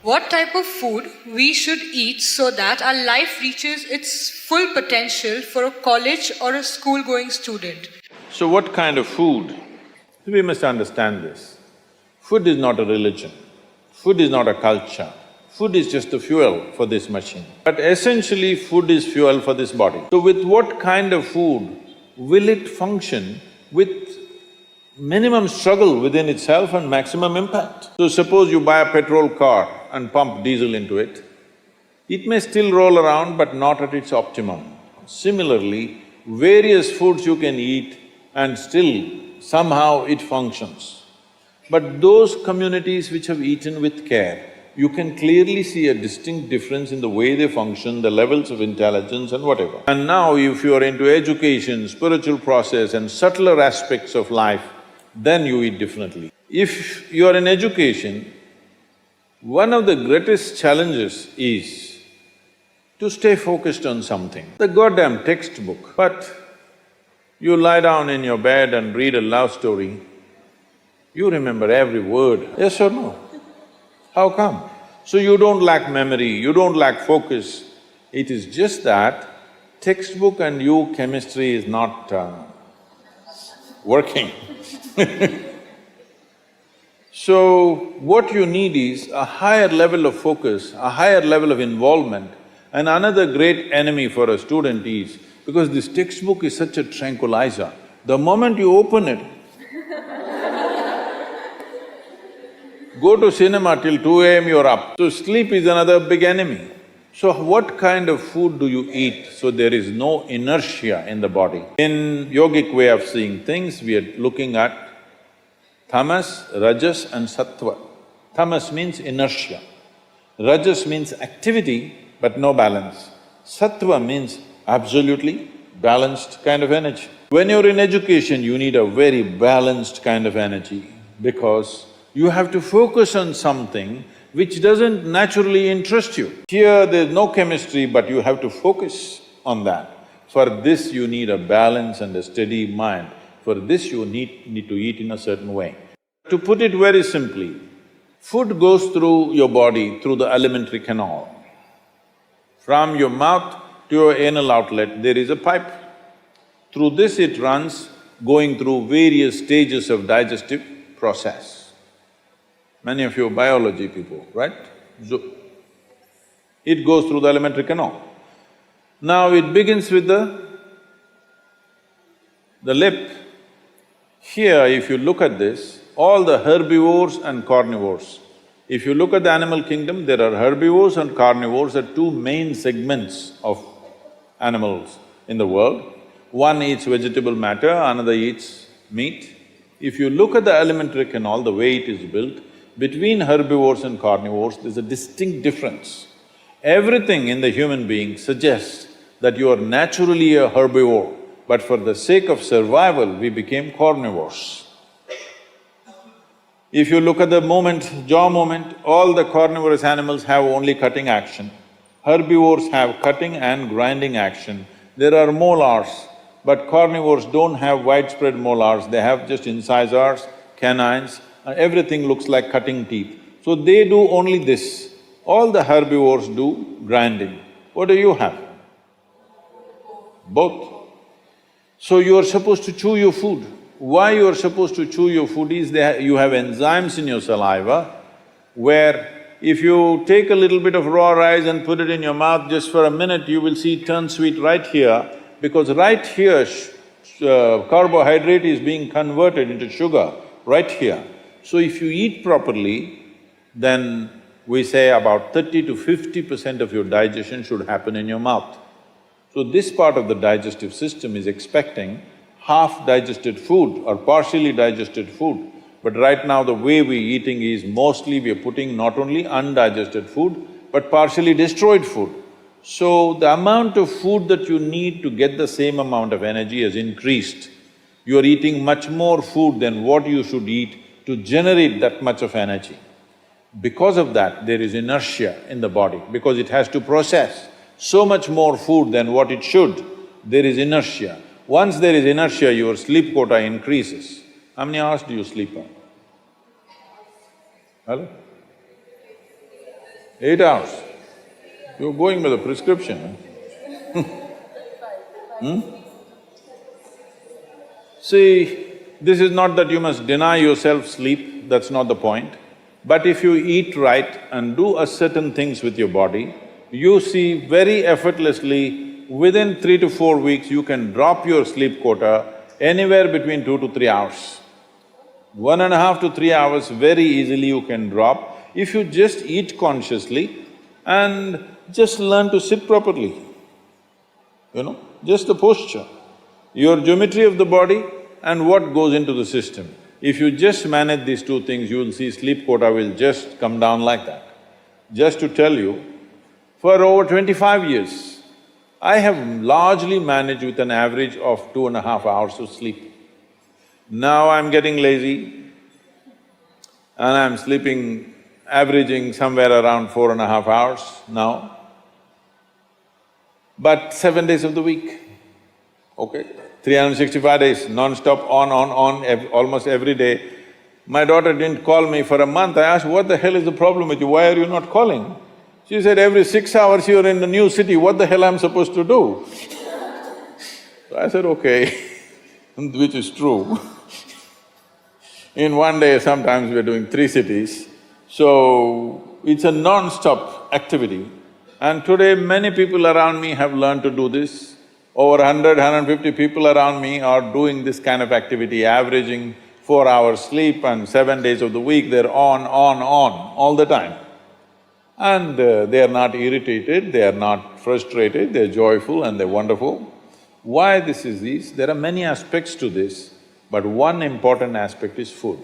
what type of food we should eat so that our life reaches its full potential for a college or a school-going student. So what kind of food? We must understand this. Food is not a religion, food is not a culture, food is just the fuel for this machine. But essentially, food is fuel for this body. So with what kind of food will it function with minimum struggle within itself and maximum impact? So suppose you buy a petrol car and pump diesel into it, it may still roll around but not at its optimum. Similarly, various foods you can eat and still somehow it functions. But those communities which have eaten with care, you can clearly see a distinct difference in the way they function, the levels of intelligence and whatever. And now if you are into education, spiritual process and subtler aspects of life, then you eat differently. If you are in education, one of the greatest challenges is to stay focused on something. The goddamn textbook, but you lie down in your bed and read a love story, you remember every word, yes or no? How come? So you don't lack memory, you don't lack focus. It is just that textbook and you chemistry is not working. So what you need is a higher level of focus, a higher level of involvement. And another great enemy for a student is, because this textbook is such a tranquilizer, the moment you open it, go to cinema till 2 a.m. you're up. So sleep is another big enemy. So what kind of food do you eat so there is no inertia in the body? In yogic way of seeing things, we are looking at tamas, rajas and sattva. Tamas means inertia, rajas means activity but no balance, sattva means absolutely balanced kind of energy. When you're in education, you need a very balanced kind of energy because you have to focus on something which doesn't naturally interest you. Here there's no chemistry, but you have to focus on that. For this you need a balance and a steady mind. For this you need to eat in a certain way. To put it very simply, food goes through your body through the alimentary canal. From your mouth to your anal outlet, there is a pipe. Through this it runs, going through various stages of digestive process. Many of you are biology people, right? So, it goes through the alimentary canal. Now it begins with the lip. Here, if you look at this, all the herbivores and carnivores, if you look at the animal kingdom, there are herbivores and carnivores are two main segments of animals in the world. One eats vegetable matter, another eats meat. If you look at the alimentary canal, the way it is built, between herbivores and carnivores, there's a distinct difference. Everything in the human being suggests that you are naturally a herbivore, but for the sake of survival, we became carnivores. If you look at the jaw movement, all the carnivorous animals have only cutting action. Herbivores have cutting and grinding action. There are molars, but carnivores don't have widespread molars, they have just incisors, canines, everything looks like cutting teeth. So they do only this. All the herbivores do grinding. What do you have? Both. So you are supposed to chew your food. Why you are supposed to chew your food is you have enzymes in your saliva where if you take a little bit of raw rice and put it in your mouth just for a minute, you will see it turn sweet right here, because right here carbohydrate is being converted into sugar, right here. So if you eat properly, then we say about 30 to 50% of your digestion should happen in your mouth. So this part of the digestive system is expecting half-digested food or partially digested food. But right now the way we're eating is mostly we are putting not only undigested food, but partially destroyed food. So the amount of food that you need to get the same amount of energy has increased. You are eating much more food than what you should eat to generate that much of energy. Because of that, there is inertia in the body, because it has to process so much more food than what it should, there is inertia. Once there is inertia, your sleep quota increases. How many hours do you sleep on? Hello? 8 hours. You're going by the prescription. See, this is not that you must deny yourself sleep, that's not the point. But if you eat right and do a certain things with your body, you see very effortlessly, within 3 to 4 weeks, you can drop your sleep quota anywhere between 2 to 3 hours. 1.5 to 3 hours very easily you can drop if you just eat consciously and just learn to sit properly, just the posture, your geometry of the body and what goes into the system. If you just manage these two things, you will see sleep quota will just come down like that. Just to tell you, for over 25 years, I have largely managed with an average of 2.5 hours of sleep. Now I'm getting lazy and I'm sleeping, averaging somewhere around 4.5 hours now, but 7 days of the week, okay? 365 days, non-stop, almost every day. My daughter didn't call me for a month. I asked, what the hell is the problem with you? Why are you not calling? She said, every 6 hours you're in the new city, what the hell I'm supposed to do? So I said, okay, which is true. In one day, sometimes we're doing 3 cities, so it's a non-stop activity. And today, many people around me have learned to do this. Over 100, 150 people around me are doing this kind of activity, averaging 4 hours sleep and 7 days of the week, they're on, all the time. And they are not irritated, they are not frustrated, they're joyful and they're wonderful. Why this is this? There are many aspects to this, but one important aspect is food,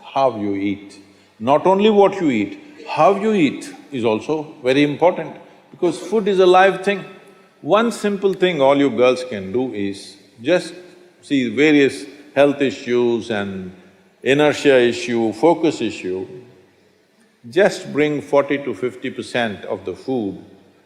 how you eat. Not only what you eat, how you eat is also very important, because food is a live thing. One simple thing all you girls can do is just see various health issues and inertia issue, focus issue, just bring 40 to 50% of the food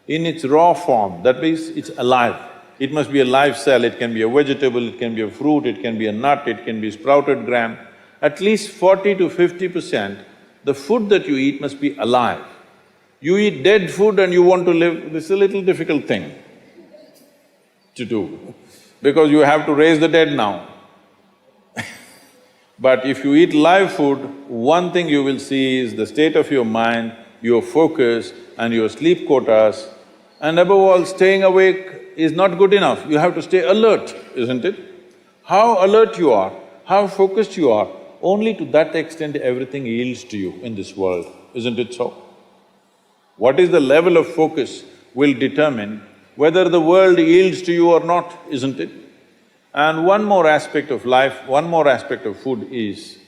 in its raw form, that means it's alive. It must be a live cell, it can be a vegetable, it can be a fruit, it can be a nut, it can be sprouted gram. At least 40 to 50%, the food that you eat must be alive. You eat dead food and you want to live, this is a little difficult thing to do, because you have to raise the dead now. But if you eat live food, one thing you will see is the state of your mind, your focus and your sleep quotas, and above all, staying awake is not good enough, you have to stay alert, isn't it? How alert you are, how focused you are, only to that extent everything yields to you in this world, isn't it so? What is the level of focus will determine whether the world yields to you or not, isn't it? And one more aspect of life, one more aspect of food is,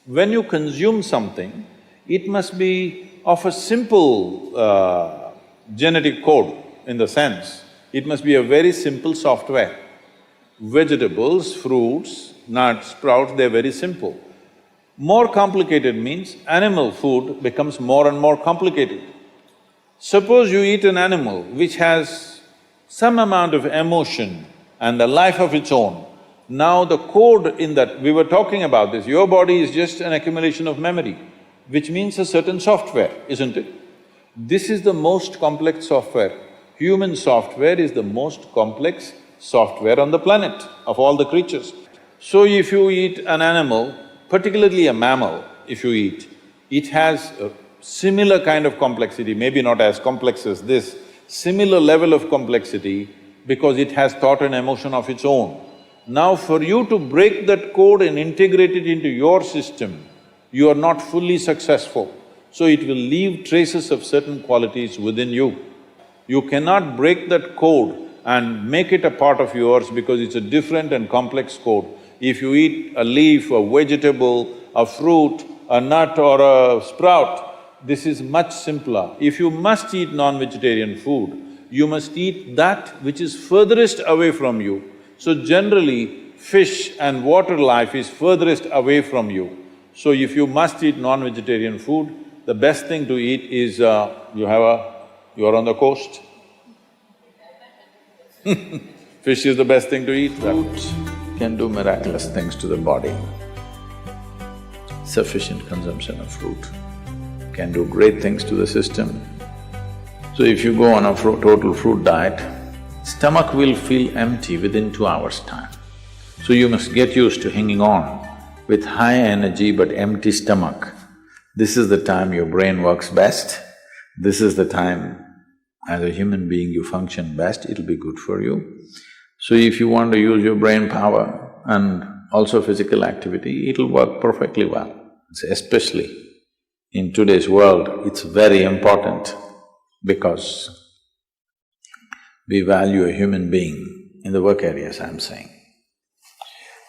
when you consume something, it must be of a simple genetic code in the sense, it must be a very simple software. Vegetables, fruits, nuts, sprouts, they're very simple. More complicated means animal food becomes more and more complicated. Suppose you eat an animal which has some amount of emotion and a life of its own. Now the code in that… we were talking about this, your body is just an accumulation of memory, which means a certain software, isn't it? This is the most complex software. Human software is the most complex software on the planet of all the creatures. So if you eat an animal, particularly a mammal, if you eat, it has a similar kind of complexity, maybe not as complex as this, similar level of complexity because it has thought and emotion of its own. Now for you to break that code and integrate it into your system, you are not fully successful. So it will leave traces of certain qualities within you. You cannot break that code and make it a part of yours because it's a different and complex code. If you eat a leaf, a vegetable, a fruit, a nut or a sprout, this is much simpler. If you must eat non-vegetarian food, you must eat that which is furthest away from you. So generally, fish and water life is furthest away from you. So if you must eat non-vegetarian food, the best thing to eat is you're on the coast. Fish is the best thing to eat. Fruit can do miraculous things to the body. Sufficient consumption of fruit can do great things to the system. So if you go on a total fruit diet, stomach will feel empty within 2 hours' time. So you must get used to hanging on with high energy but empty stomach. This is the time your brain works best. This is the time as a human being you function best, it'll be good for you. So if you want to use your brain power and also physical activity, it'll work perfectly well. Especially in today's world, it's very important because we value a human being in the work areas, I'm saying.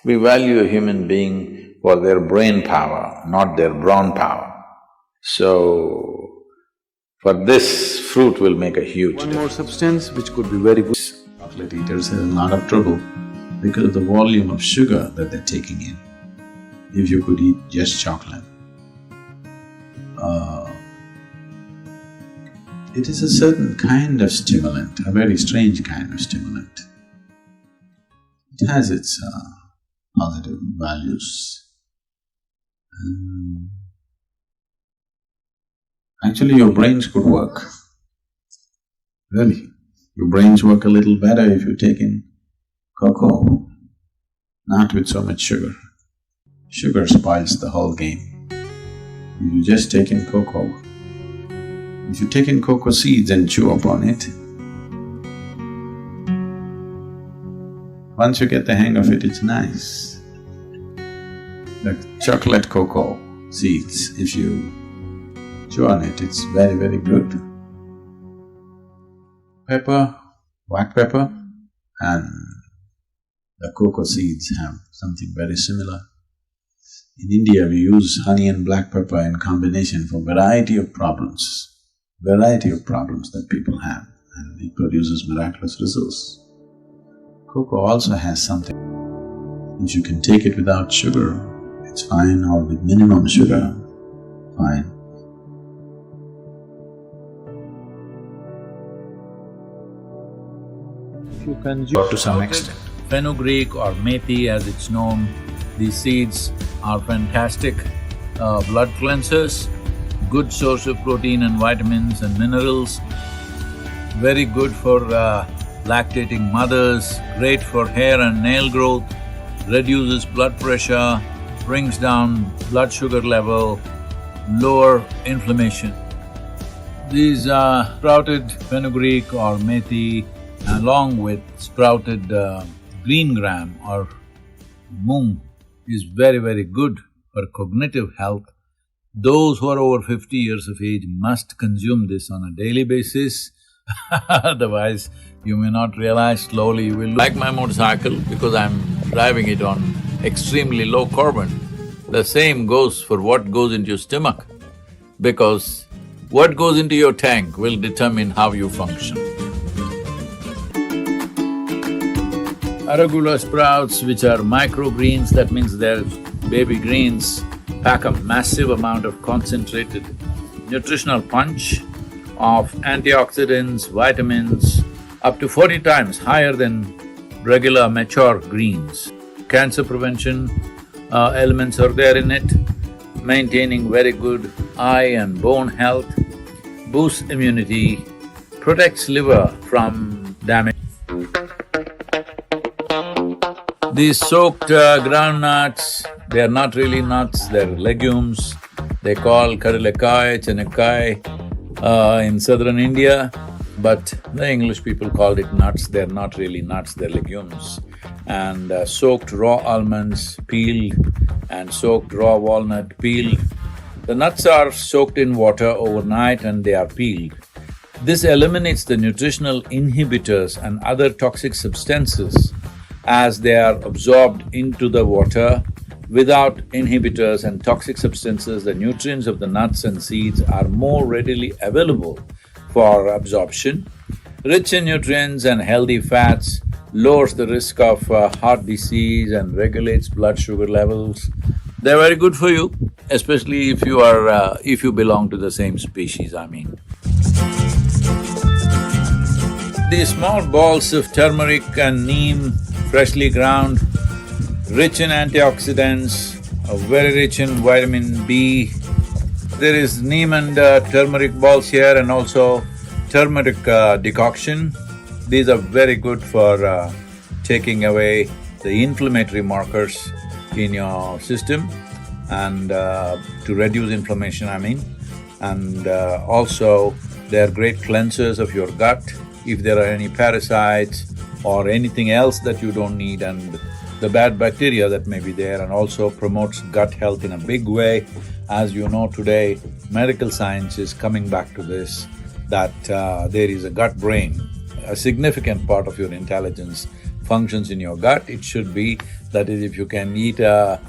We value a human being for their brain power, not their brawn power. So, for this, fruit will make a huge difference. One more substance which could be very good. Chocolate eaters have a lot of trouble because of the volume of sugar that they're taking in. If you could eat just chocolate, it is a certain kind of stimulant, a very strange kind of stimulant. It has its positive values. Actually, your brains could work, really. Your brains work a little better if you take in cocoa, not with so much sugar. Sugar spoils the whole game. If you just take in cocoa, if you take in cocoa seeds and chew upon it, once you get the hang of it, it's nice. Like chocolate cocoa seeds, if you chew on it, it's very, very good. Pepper, black pepper and the cocoa seeds have something very similar. In India, we use honey and black pepper in combination for variety of problems that people have, and it produces miraculous results. Cocoa also has something. If you can take it without sugar, it's fine, or with minimum sugar, fine. If you consume To some extent. fenugreek or methi as it's known, these seeds are fantastic blood cleansers, good source of protein and vitamins and minerals, very good for lactating mothers, great for hair and nail growth, reduces blood pressure, brings down blood sugar level, lower inflammation. These sprouted fenugreek or methi along with sprouted green gram or moong is very, very good for cognitive health. Those who are over 50 years of age must consume this on a daily basis, otherwise you may not realize, slowly you will… Like my motorcycle, because I'm driving it on extremely low carbon, the same goes for what goes into your stomach, because what goes into your tank will determine how you function. Arugula sprouts, which are microgreens, that means they're baby greens, pack a massive amount of concentrated nutritional punch of antioxidants, vitamins, up to 40 times higher than regular mature greens. Cancer prevention elements are there in it, maintaining very good eye and bone health, boosts immunity, protects liver from damage. These soaked groundnuts, they are not really nuts, they're legumes. They call kadalekai, chenakai in southern India, but the English people called it nuts. They're not really nuts, they're legumes. And soaked raw almonds peeled and soaked raw walnut peeled. The nuts are soaked in water overnight and they are peeled. This eliminates the nutritional inhibitors and other toxic substances as they are absorbed into the water. Without inhibitors and toxic substances, the nutrients of the nuts and seeds are more readily available for absorption. Rich in nutrients and healthy fats, lowers the risk of heart disease and regulates blood sugar levels. They're very good for you, especially if you belong to the same species, I mean. These small balls of turmeric and neem, freshly ground, rich in antioxidants, very rich in vitamin B. There is neem and turmeric balls here and also turmeric decoction. These are very good for taking away the inflammatory markers in your system and to reduce inflammation, I mean. And also, they are great cleansers of your gut if there are any parasites or anything else that you don't need and the bad bacteria that may be there, and also promotes gut health in a big way. As you know today, medical science is coming back to this, that there is a gut brain. A significant part of your intelligence functions in your gut. It should be, that is, if you can eat a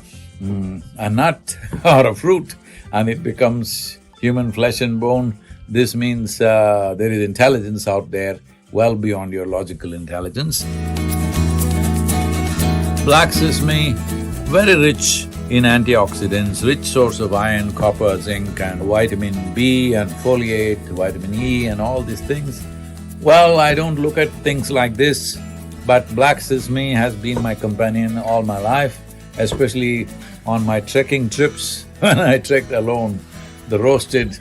nut or a fruit and it becomes human flesh and bone, this means there is intelligence out there well beyond your logical intelligence. Black sesame, very rich in antioxidants, rich source of iron, copper, zinc and vitamin B and foliate, vitamin E and all these things. Well, I don't look at things like this, but black sesame has been my companion all my life, especially on my trekking trips. When I trekked alone, the roasted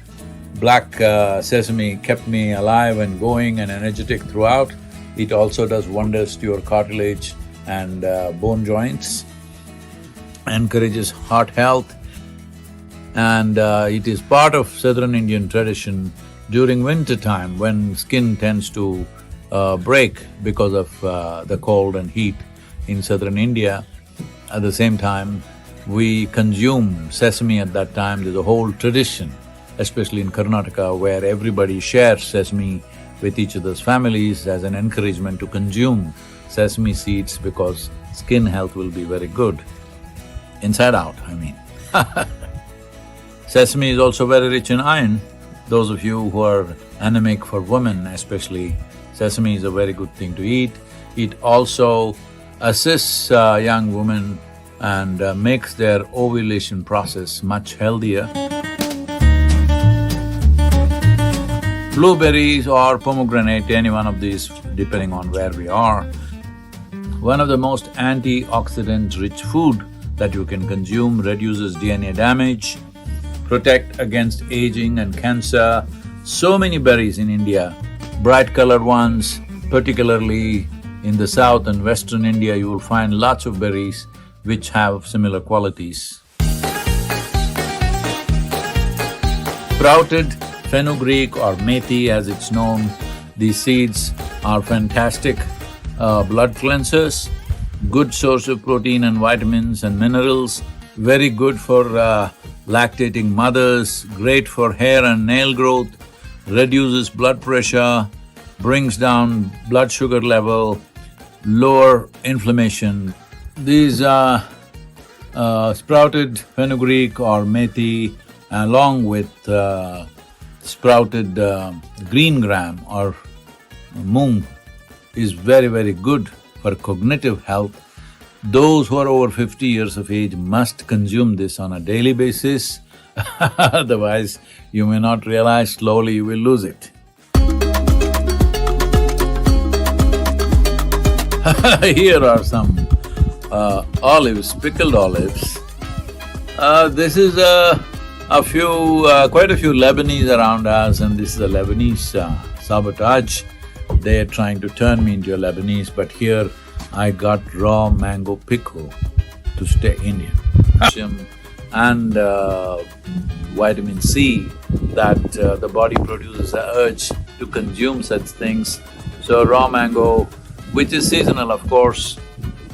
black sesame kept me alive and going and energetic throughout. It also does wonders to your cartilage and bone joints, encourages heart health, and it is part of southern Indian tradition during winter time when skin tends to break because of the cold and heat in southern India. At the same time, we consume sesame at that time. There's a whole tradition, especially in Karnataka, where everybody shares sesame with each other's families as an encouragement to consume sesame seeds because skin health will be very good. Inside out, I mean. Sesame is also very rich in iron. Those of you who are anemic, for women especially, sesame is a very good thing to eat. It also assists young women and makes their ovulation process much healthier. Blueberries or pomegranate, any one of these, depending on where we are. One of the most antioxidant-rich food that you can consume, reduces DNA damage, protect against aging and cancer. So many berries in India, bright colored ones, particularly in the south and western India, you will find lots of berries which have similar qualities. Sprouted fenugreek or methi as it's known, these seeds are fantastic blood cleansers, good source of protein and vitamins and minerals, very good for lactating mothers, great for hair and nail growth, reduces blood pressure, brings down blood sugar level, lower inflammation. These sprouted fenugreek or methi along with sprouted green gram or moong is very, very good for cognitive health. Those who are over 50 years of age must consume this on a daily basis, otherwise you may not realize, slowly you will lose it. Here are some olives, pickled olives. This is quite a few Lebanese around us, and this is a Lebanese sabotage. They're trying to turn me into a Lebanese, but here I got raw mango pickle to stay Indian. And vitamin C that the body produces an urge to consume such things. So raw mango, which is seasonal of course,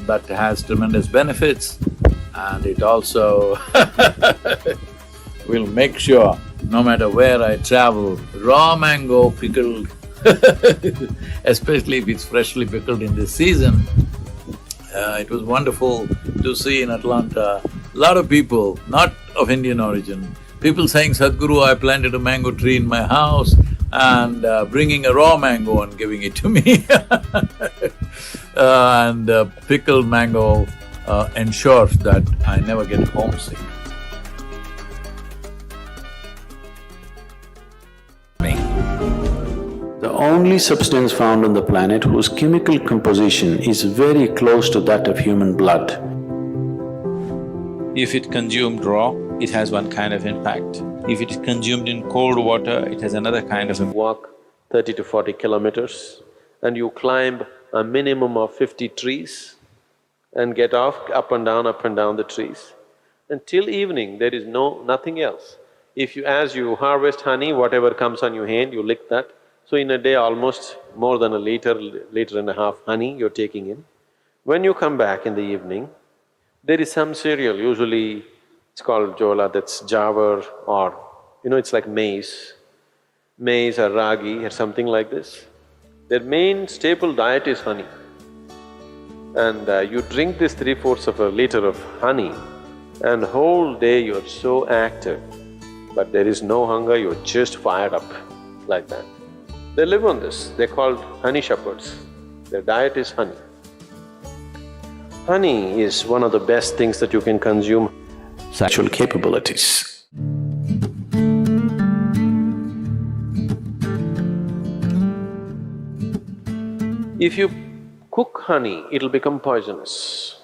but has tremendous benefits, and it also will make sure no matter where I travel, raw mango pickled especially if it's freshly pickled in this season. It was wonderful to see in Atlanta, a lot of people, not of Indian origin, people saying, Sadhguru, I planted a mango tree in my house, and bringing a raw mango and giving it to me. And pickled mango ensures that I never get homesick. The only substance found on the planet whose chemical composition is very close to that of human blood. If it consumed raw, it has one kind of impact. If it is consumed in cold water, it has another kind of impact. Walk 30 to 40 kilometers, and you climb a minimum of 50 trees and get off up and down the trees. Until evening, there is nothing else. If you… as you harvest honey, whatever comes on your hand, you lick that. So in a day, almost more than a liter and a half honey you're taking in. When you come back in the evening, there is some cereal, usually it's called jola, that's jawar, or it's like maize or ragi or something like this. Their main staple diet is honey. And you drink this 3/4 of a liter of honey, and whole day you're so active, but there is no hunger, you're just fired up like that. They live on this, they're called honey shepherds. Their diet is honey. Honey is one of the best things that you can consume. Sexual capabilities. If you cook honey, it'll become poisonous.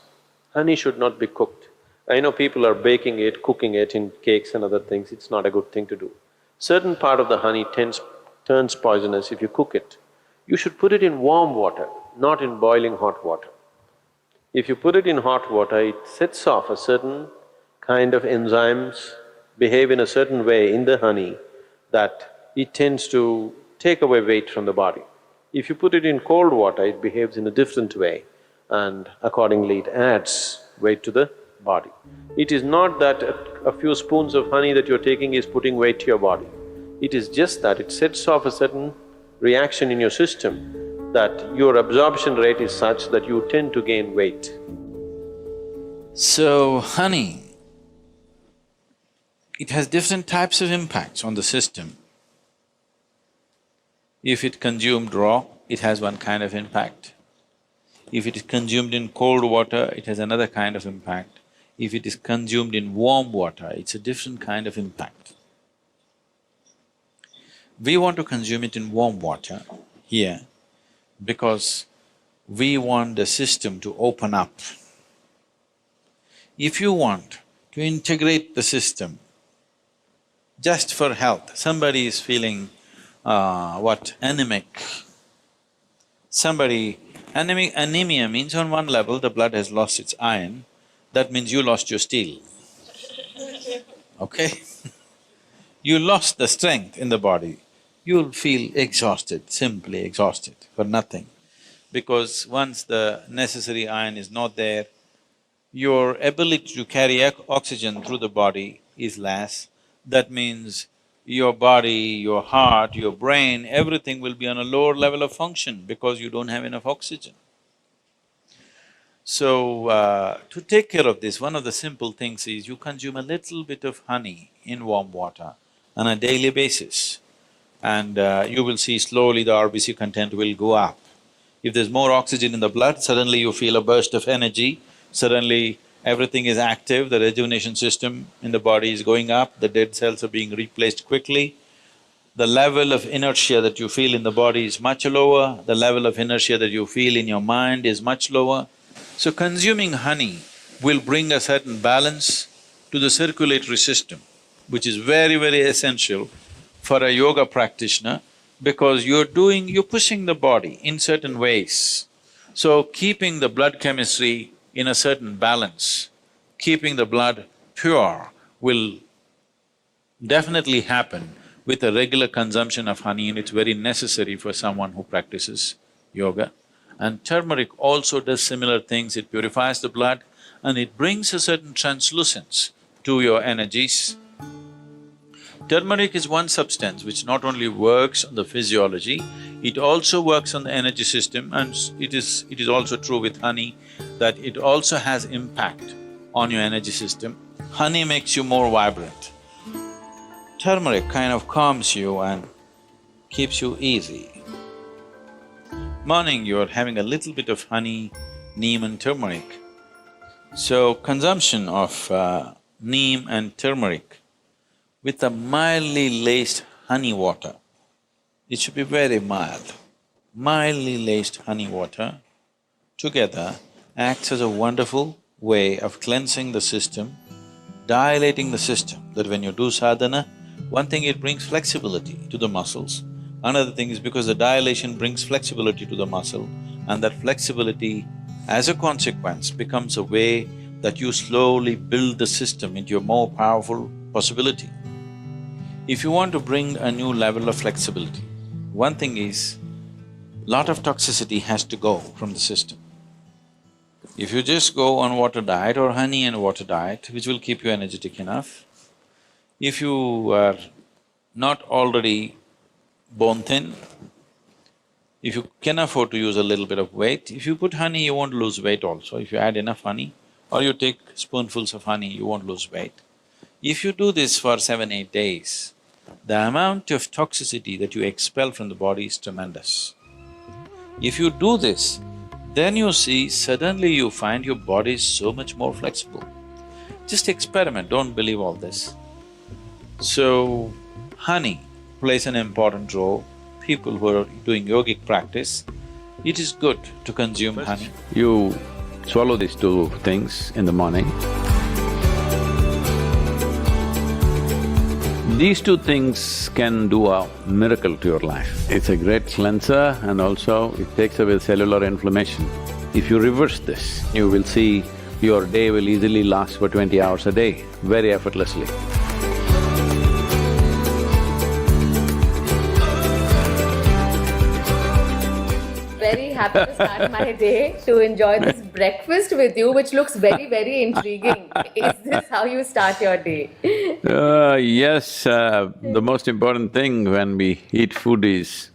Honey should not be cooked. I know people are baking it, cooking it in cakes and other things, it's not a good thing to do. Certain part of the honey turns poisonous if you cook it. You should put it in warm water, not in boiling hot water. If you put it in hot water, it sets off a certain kind of enzymes, behave in a certain way in the honey that it tends to take away weight from the body. If you put it in cold water, it behaves in a different way, and accordingly it adds weight to the body. It is not that a few spoons of honey that you're taking is putting weight to your body. It is just that it sets off a certain reaction in your system that your absorption rate is such that you tend to gain weight. So, honey, it has different types of impacts on the system. If it consumed raw, it has one kind of impact. If it is consumed in cold water, it has another kind of impact. If it is consumed in warm water, it's a different kind of impact. We want to consume it in warm water here because we want the system to open up. If you want to integrate the system just for health, somebody is feeling anemic. Anemia means on one level the blood has lost its iron, that means you lost your steel, okay? You lost the strength in the body, you'll feel exhausted, simply exhausted for nothing. Because once the necessary iron is not there, your ability to carry oxygen through the body is less. That means your body, your heart, your brain, everything will be on a lower level of function because you don't have enough oxygen. So, to take care of this, one of the simple things is you consume a little bit of honey in warm water on a daily basis, and you will see slowly the RBC content will go up. If there's more oxygen in the blood, suddenly you feel a burst of energy, suddenly everything is active, the rejuvenation system in the body is going up, the dead cells are being replaced quickly. The level of inertia that you feel in the body is much lower, the level of inertia that you feel in your mind is much lower. So consuming honey will bring a certain balance to the circulatory system, which is very, very essential for a yoga practitioner because you're pushing the body in certain ways. So keeping the blood chemistry in a certain balance, keeping the blood pure will definitely happen with a regular consumption of honey, and it's very necessary for someone who practices yoga. And turmeric also does similar things, it purifies the blood and it brings a certain translucence to your energies. Turmeric is one substance which not only works on the physiology, it also works on the energy system, and it is also true with honey that it also has impact on your energy system. Honey makes you more vibrant. Turmeric kind of calms you and keeps you easy. Morning, you're having a little bit of honey, neem and turmeric. So consumption of neem and turmeric with a mildly laced honey water, it should be very mild. Mildly laced honey water together acts as a wonderful way of cleansing the system, dilating the system, that when you do sadhana, one thing, it brings flexibility to the muscles. Another thing is because the dilation brings flexibility to the muscle, and that flexibility, as a consequence, becomes a way that you slowly build the system into a more powerful possibility. If you want to bring a new level of flexibility, one thing is, lot of toxicity has to go from the system. If you just go on water diet or honey and water diet, which will keep you energetic enough, if you are not already bone thin, if you can afford to use a little bit of weight, if you put honey, you won't lose weight also. If you add enough honey, or you take spoonfuls of honey, you won't lose weight. If you do this for 7-8 days, the amount of toxicity that you expel from the body is tremendous. If you do this, then you see suddenly you find your body is so much more flexible. Just experiment, don't believe all this. So, honey plays an important role. People who are doing yogic practice, it is good to consume honey. You swallow these two things in the morning. These two things can do a miracle to your life. It's a great cleanser and also it takes away cellular inflammation. If you reverse this, you will see your day will easily last for 20 hours a day, very effortlessly. Very happy to start my day to enjoy this breakfast with you, which looks very, very intriguing. Is this how you start your day? Yes, the most important thing when we eat food is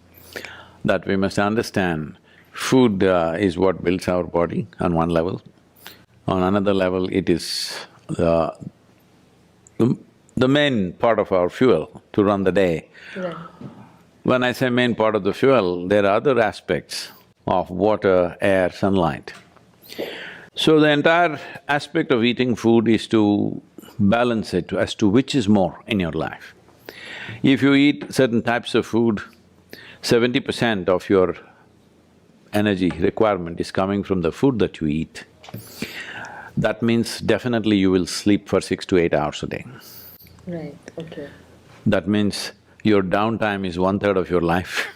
that we must understand food is what builds our body on one level. On another level, it is the main part of our fuel to run the day. Right. When I say main part of the fuel, there are other aspects of water, air, sunlight. So the entire aspect of eating food is to balance it as to which is more in your life. If you eat certain types of food, 70% of your energy requirement is coming from the food that you eat. That means definitely you will sleep for 6 to 8 hours a day. Right, okay. That means your downtime is 1/3 of your life.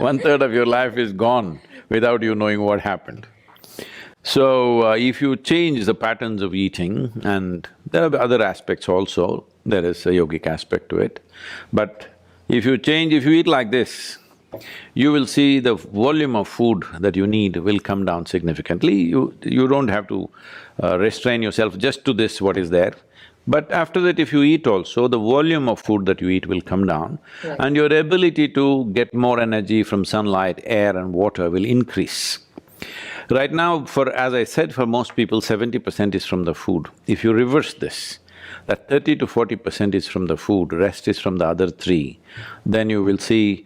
1/3 of your life is gone without you knowing what happened. So, if you change the patterns of eating, and there are other aspects also, there is a yogic aspect to it, but if you eat like this, you will see the volume of food that you need will come down significantly. You don't have to restrain yourself just to this, what is there. But after that, if you eat also, the volume of food that you eat will come down, right, and your ability to get more energy from sunlight, air and water will increase. Right now, as I said, for most people, 70% is from the food. If you reverse this, that 30 to 40% is from the food, rest is from the other three, then you will see